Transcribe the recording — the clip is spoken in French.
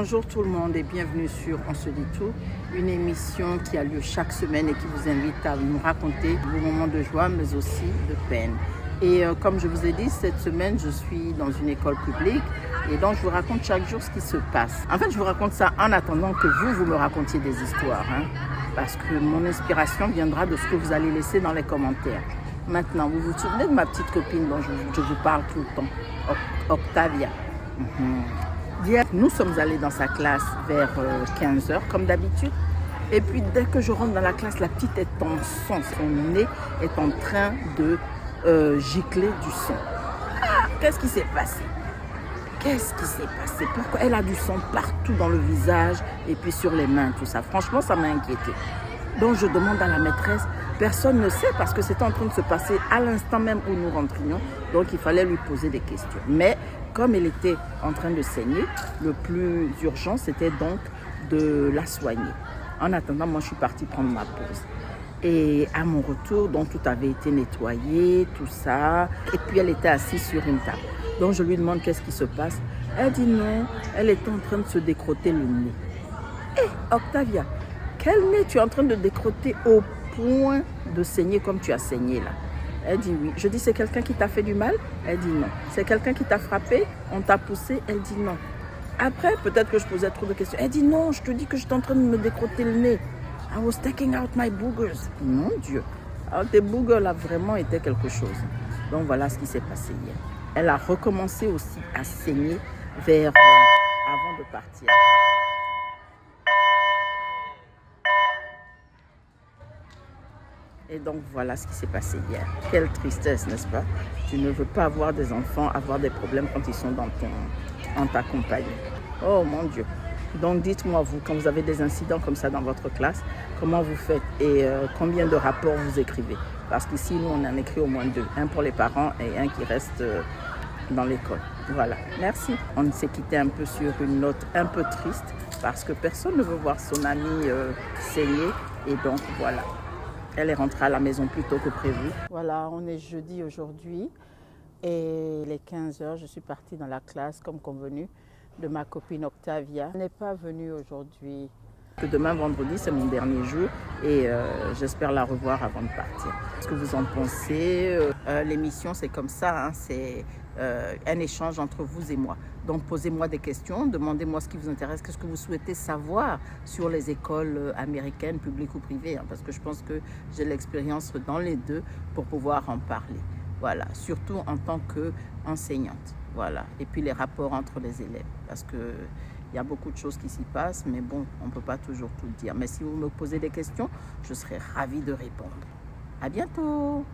Bonjour tout le monde et bienvenue sur On se dit tout, une émission qui a lieu chaque semaine et qui vous invite à nous raconter vos moments de joie mais aussi de peine. Et comme je vous ai dit, cette semaine je suis dans une école publique et donc je vous raconte chaque jour ce qui se passe. En fait je vous raconte ça en attendant que vous me racontiez des histoires, parce que mon inspiration viendra de ce que vous allez laisser dans les commentaires. Maintenant, vous vous souvenez de ma petite copine dont je vous parle tout le temps, Octavia. Hier, nous sommes allés dans sa classe vers 15h, comme d'habitude. Et puis, dès que je rentre dans la classe, la petite est en son. Son nez est en train de gicler du sang. Ah, qu'est-ce qui s'est passé? Qu'est-ce qui s'est passé? Pourquoi elle a du sang partout dans le visage et puis sur les mains, tout ça? Franchement, ça m'a inquiétée. Donc, je demande à la maîtresse. Personne ne sait parce que c'était en train de se passer à l'instant même où nous rentrions. Donc, il fallait lui poser des questions. Mais comme elle était en train de saigner, le plus urgent, c'était donc de la soigner. En attendant, moi, je suis partie prendre ma pause. Et à mon retour, donc, tout avait été nettoyé, tout ça. Et puis, elle était assise sur une table. Donc, je lui demande qu'est-ce qui se passe. Elle dit non, elle était en train de se décrotter le nez. Hé, Octavia, quel nez tu es en train de décrotter au point de saigner comme tu as saigné là? Elle dit oui. Je dis c'est quelqu'un qui t'a fait du mal? Elle dit non. C'est quelqu'un qui t'a frappé? On t'a poussé? Elle dit non. Après, peut-être que je posais trop de questions. Elle dit non, je te dis que j'étais en train de me décrotter le nez. I was taking out my boogers. Mon Dieu. Alors tes boogers là vraiment étaient quelque chose. Donc voilà ce qui s'est passé hier. Elle a recommencé aussi à saigner vers avant de partir. Et donc voilà ce qui s'est passé hier. Quelle tristesse, n'est-ce pas? Tu ne veux pas avoir des enfants, avoir des problèmes quand ils sont dans ta compagnie. Oh mon Dieu. Donc dites-moi vous, quand vous avez des incidents comme ça dans votre classe, comment vous faites et combien de rapports vous écrivez? Parce qu'ici, nous, on en écrit au moins 2. Un pour les parents et un qui reste dans l'école. Voilà, merci. On s'est quitté un peu sur une note un peu triste parce que personne ne veut voir son ami saigner. Et donc voilà. Elle est rentrée à la maison plus tôt que prévu. Voilà, on est jeudi aujourd'hui et il est 15h. Je suis partie dans la classe comme convenu de ma copine Octavia. Elle n'est pas venue aujourd'hui. Demain, vendredi, c'est mon dernier jour et j'espère la revoir avant de partir. Qu'est-ce que vous en pensez? L'émission, c'est comme ça, c'est un échange entre vous et moi. Donc, posez-moi des questions, demandez-moi ce qui vous intéresse, qu'est-ce que vous souhaitez savoir sur les écoles américaines, publiques ou privées, parce que je pense que j'ai l'expérience dans les deux pour pouvoir en parler. Voilà, surtout en tant qu'enseignante. Voilà, et puis les rapports entre les élèves, parce que il y a beaucoup de choses qui s'y passent, mais bon, on ne peut pas toujours tout dire. Mais si vous me posez des questions, je serai ravie de répondre. À bientôt!